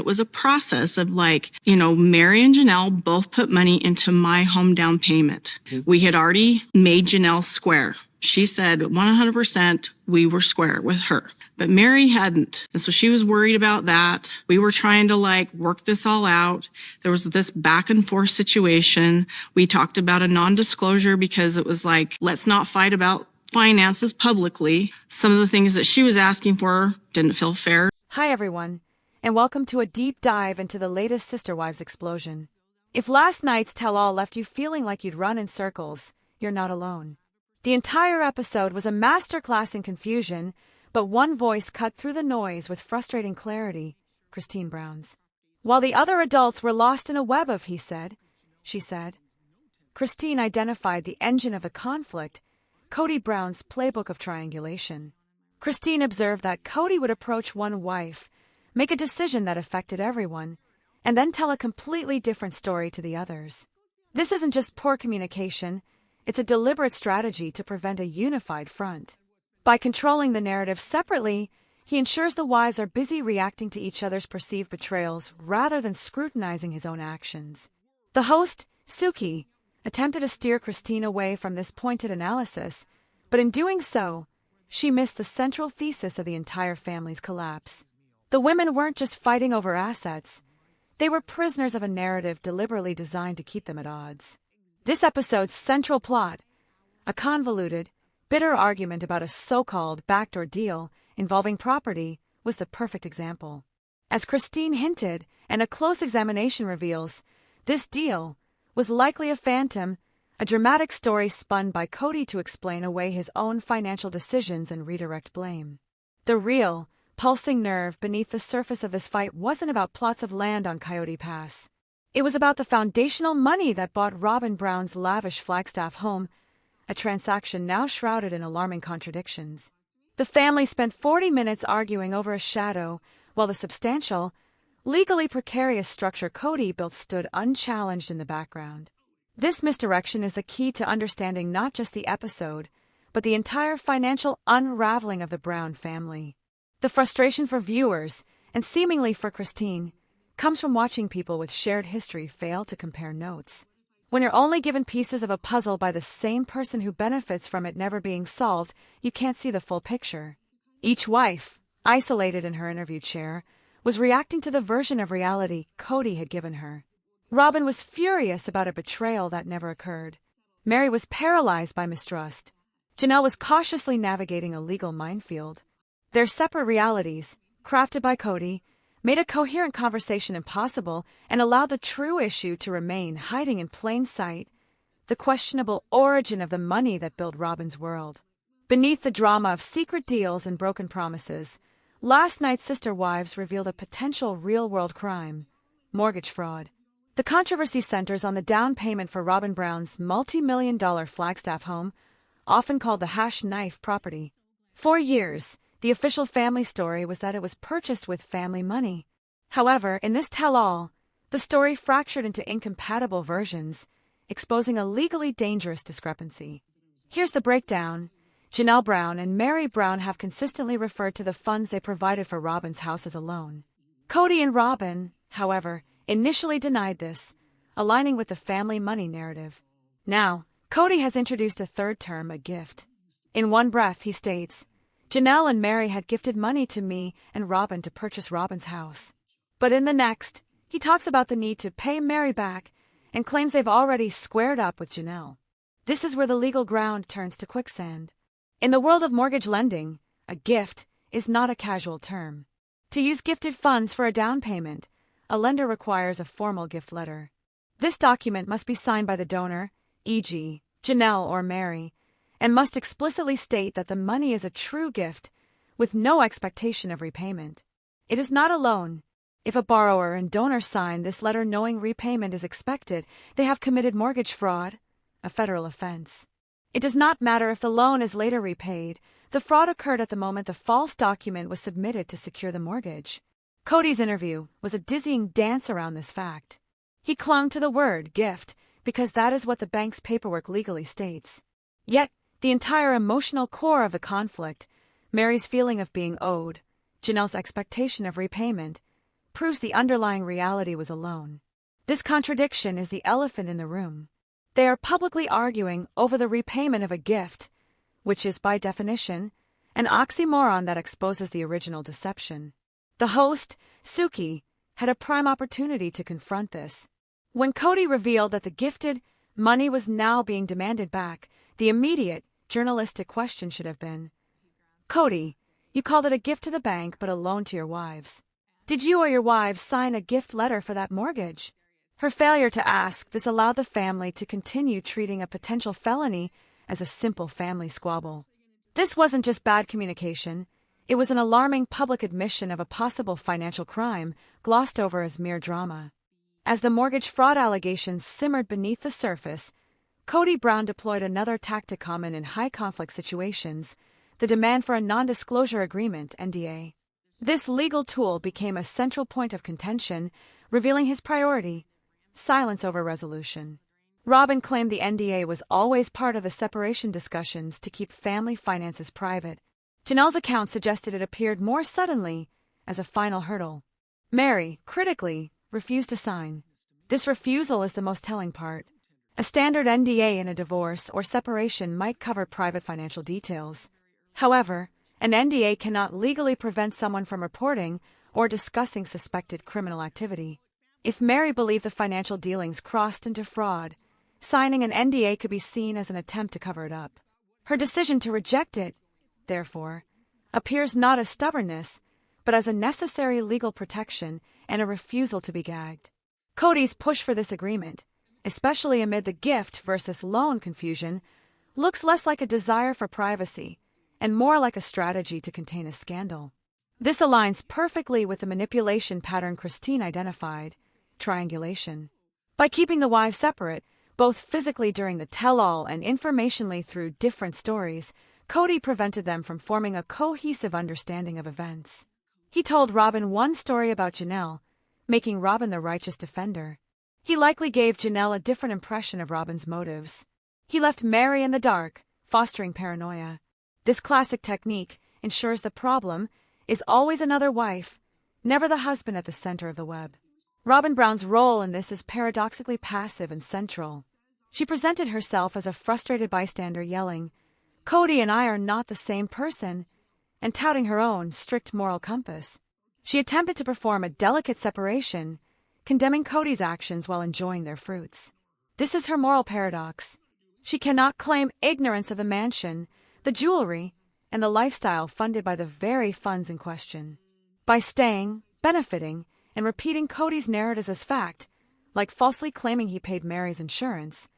was a process of Mary and Janelle both put money into my home down payment. We had already made Janelle square. She said 100% we were square with her, but Mary hadn't. And so she was worried about that. We were trying to work this all out. There was this back and forth situation. We talked about a non-disclosure because it was let's not fight about finances publicly. Some of the things that she was asking for didn't feel fair. Hi everyone, and welcome to a deep dive into the latest Sister Wives explosion. If last night's tell-all left you feeling like you'd run in circles, you're not alone. The entire episode was a masterclass in confusion, but one voice cut through the noise with frustrating clarity, Christine Brown's. While the other adults were lost in a web of he said, she said, Christine identified the engine of the conflict, Kody Brown's playbook of triangulation. Christine observed that Kody would approach one wife, make a decision that affected everyone, and then tell a completely different story to the others. This isn't just poor communication, it's a deliberate strategy to prevent a unified front. By controlling the narrative separately, he ensures the wives are busy reacting to each other's perceived betrayals rather than scrutinizing his own actions. The host, Suki, attempted to steer Christine away from this pointed analysis, but in doing so, she missed the central thesis of the entire family's collapse. The women weren't just fighting over assets, they were prisoners of a narrative deliberately designed to keep them at odds. This episode's central plot, a convoluted, bitter argument about a so-called backdoor deal involving property, was the perfect example. As Christine hinted, and a close examination reveals, this deal was likely a phantom, a dramatic story spun by Kody to explain away his own financial decisions and redirect blame. The real, pulsing nerve beneath the surface of this fight wasn't about plots of land on Coyote Pass. It was about the foundational money that bought Robyn Brown's lavish Flagstaff home, a transaction now shrouded in alarming contradictions. The family spent 40 minutes arguing over a shadow, while the substantial, legally precarious structure Kody built stood unchallenged in the background. This misdirection is the key to understanding not just the episode, but the entire financial unraveling of the Brown family. The frustration for viewers, and seemingly for Christine, comes from watching people with shared history fail to compare notes. When you're only given pieces of a puzzle by the same person who benefits from it never being solved, you can't see the full picture. Each wife, isolated in her interview chair, was reacting to the version of reality Kody had given her. Robyn was furious about a betrayal that never occurred. Mary was paralyzed by mistrust. Janelle was cautiously navigating a legal minefield. Their separate realities, crafted by Kody, made a coherent conversation impossible and allowed the true issue to remain hiding in plain sight, the questionable origin of the money that built Robyn's world. Beneath the drama of secret deals and broken promises, last night's Sister Wives revealed a potential real-world crime, mortgage fraud. The controversy centers on the down payment for Robyn Brown's multi-million-dollar Flagstaff home, often called the hash knife property. For years, the official family story was that it was purchased with family money. However, in this tell-all, the story fractured into incompatible versions, exposing a legally dangerous discrepancy. Here's the breakdown. Janelle Brown and Mary Brown have consistently referred to the funds they provided for Robyn's house as a loan. Kody and Robyn, however, initially denied this, aligning with the family money narrative. Now, Kody has introduced a third term, a gift. In one breath, he states, Janelle and Mary had gifted money to me and Robyn to purchase Robyn's house. But in the next, he talks about the need to pay Mary back and claims they've already squared up with Janelle. This is where the legal ground turns to quicksand. In the world of mortgage lending, a gift is not a casual term. To use gifted funds for a down payment, a lender requires a formal gift letter. This document must be signed by the donor, e.g., Janelle or Mary, and must explicitly state that the money is a true gift, with no expectation of repayment. It is not a loan. If a borrower and donor sign this letter knowing repayment is expected, they have committed mortgage fraud, a federal offense. It does not matter if the loan is later repaid. The fraud occurred at the moment the false document was submitted to secure the mortgage. Kody's interview was a dizzying dance around this fact. He clung to the word gift because that is what the bank's paperwork legally states. Yet, the entire emotional core of the conflict, Mary's feeling of being owed, Janelle's expectation of repayment, proves the underlying reality was a loan. This contradiction is the elephant in the room. They are publicly arguing over the repayment of a gift, which is, by definition, an oxymoron that exposes the original deception. The host, Suki, had a prime opportunity to confront this. When Kody revealed that the gifted money was now being demanded back, the immediate, journalistic question should have been, "Kody, you called it a gift to the bank but a loan to your wives. Did you or your wives sign a gift letter for that mortgage?" Her failure to ask this allowed the family to continue treating a potential felony as a simple family squabble. This wasn't just bad communication, it was an alarming public admission of a possible financial crime, glossed over as mere drama. As the mortgage fraud allegations simmered beneath the surface, Kody Brown deployed another tactic common in high-conflict situations, the demand for a non-disclosure agreement, NDA. This legal tool became a central point of contention, revealing his priority: silence over resolution. Robyn claimed the NDA was always part of the separation discussions to keep family finances private. Janelle's account suggested it appeared more suddenly as a final hurdle. Mary, critically, refused to sign. This refusal is the most telling part. A standard NDA in a divorce or separation might cover private financial details. However, an NDA cannot legally prevent someone from reporting or discussing suspected criminal activity. If Mary believed the financial dealings crossed into fraud, signing an NDA could be seen as an attempt to cover it up. Her decision to reject it, therefore, appears not as stubbornness, but as a necessary legal protection and a refusal to be gagged. Kody's push for this agreement, especially amid the gift versus loan confusion, looks less like a desire for privacy and more like a strategy to contain a scandal. This aligns perfectly with the manipulation pattern Christine identified: triangulation. By keeping the wives separate, both physically during the tell-all and informationally through different stories, Kody prevented them from forming a cohesive understanding of events. He told Robyn one story about Janelle, making Robyn the righteous defender. He likely gave Janelle a different impression of Robyn's motives. He left Mary in the dark, fostering paranoia. This classic technique ensures the problem is always another wife, never the husband at the center of the web. Robyn Brown's role in this is paradoxically passive and central. She presented herself as a frustrated bystander yelling, "Kody and I are not the same person," and touting her own strict moral compass. She attempted to perform a delicate separation, condemning Kody's actions while enjoying their fruits. This is her moral paradox. She cannot claim ignorance of the mansion, the jewelry, and the lifestyle funded by the very funds in question. By staying, benefiting, and repeating Kody's narratives as fact, like falsely claiming he paid Mary's insurance,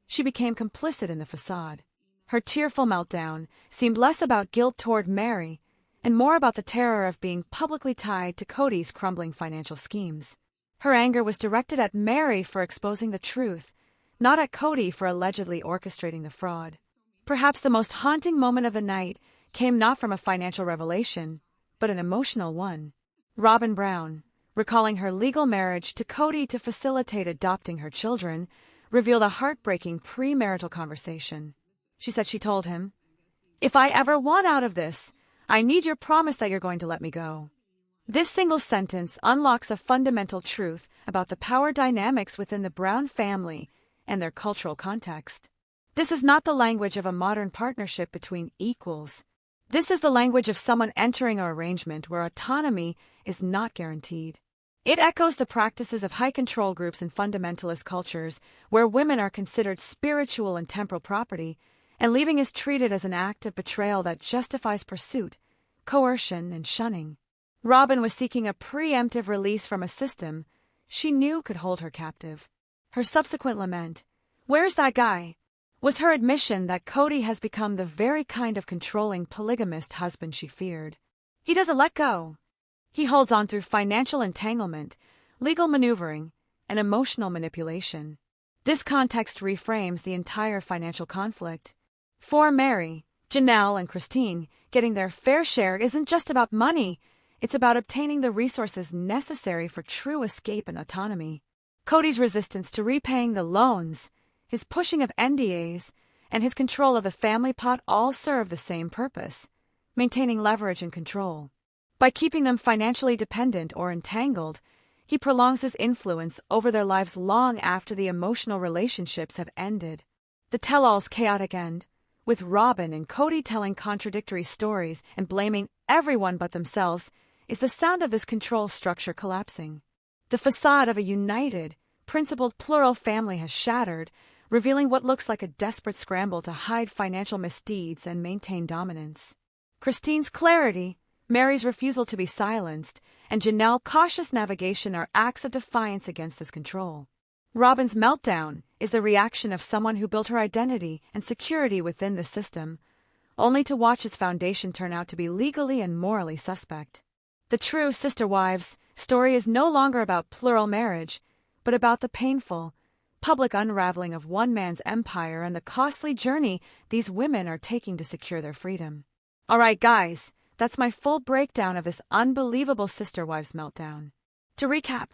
she became complicit in the facade. Her tearful meltdown seemed less about guilt toward Mary and more about the terror of being publicly tied to Kody's crumbling financial schemes. Her anger was directed at Mary for exposing the truth, not at Kody for allegedly orchestrating the fraud. Perhaps the most haunting moment of the night came not from a financial revelation, but an emotional one. Robyn Brown, recalling her legal marriage to Kody to facilitate adopting her children, revealed a heartbreaking premarital conversation. She said she told him, "If I ever want out of this, I need your promise that you're going to let me go." This single sentence unlocks a fundamental truth about the power dynamics within the Brown family and their cultural context. This is not the language of a modern partnership between equals. This is the language of someone entering an arrangement where autonomy is not guaranteed. It echoes the practices of high control groups in fundamentalist cultures where women are considered spiritual and temporal property, and leaving is treated as an act of betrayal that justifies pursuit, coercion, and shunning. Robyn was seeking a preemptive release from a system she knew could hold her captive. Her subsequent lament, "Where's that guy?" was her admission that Kody has become the very kind of controlling polygamist husband she feared. He doesn't let go. He holds on through financial entanglement, legal maneuvering, and emotional manipulation. This context reframes the entire financial conflict. For Mary, Janelle, and Christine, getting their fair share isn't just about money, it's about obtaining the resources necessary for true escape and autonomy. Kody's resistance to repaying the loans, his pushing of NDAs, and his control of the family pot all serve the same purpose: maintaining leverage and control. By keeping them financially dependent or entangled, he prolongs his influence over their lives long after the emotional relationships have ended. The tell-all's chaotic end, with Robyn and Kody telling contradictory stories and blaming everyone but themselves, is the sound of this control structure collapsing. The facade of a united, principled plural family has shattered, revealing what looks like a desperate scramble to hide financial misdeeds and maintain dominance. Christine's clarity, Mary's refusal to be silenced, and Janelle's cautious navigation are acts of defiance against this control. Robyn's meltdown is the reaction of someone who built her identity and security within the system, only to watch its foundation turn out to be legally and morally suspect. The true Sister Wives story is no longer about plural marriage, but about the painful, public unraveling of one man's empire and the costly journey these women are taking to secure their freedom. All right, guys, that's my full breakdown of this unbelievable Sister Wives meltdown. To recap,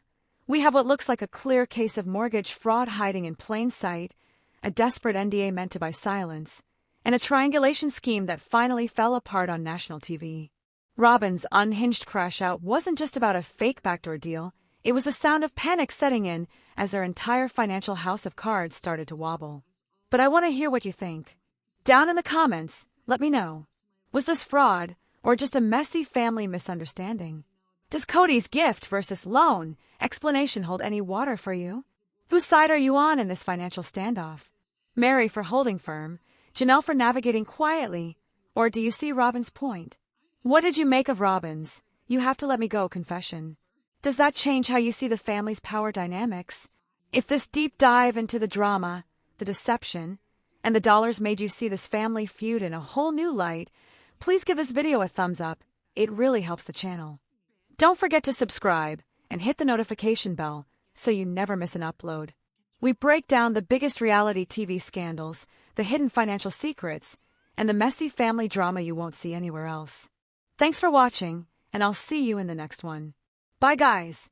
we have what looks like a clear case of mortgage fraud hiding in plain sight, a desperate NDA meant to buy silence, and a triangulation scheme that finally fell apart on national TV. Robyn's unhinged crash out wasn't just about a fake backdoor deal, it was the sound of panic setting in as their entire financial house of cards started to wobble. But I want to hear what you think. Down in the comments, let me know. Was this fraud, or just a messy family misunderstanding? Does Kody's gift versus loan explanation hold any water for you? Whose side are you on in this financial standoff? Mary for holding firm, Janelle for navigating quietly, or do you see Robyn's point? What did you make of Robyn's "you have to let me go" confession? Does that change how you see the family's power dynamics? If this deep dive into the drama, the deception, and the dollars made you see this family feud in a whole new light, please give this video a thumbs up. It really helps the channel. Don't forget to subscribe and hit the notification bell so you never miss an upload. We break down the biggest reality TV scandals, the hidden financial secrets, and the messy family drama you won't see anywhere else. Thanks for watching, and I'll see you in the next one. Bye, guys.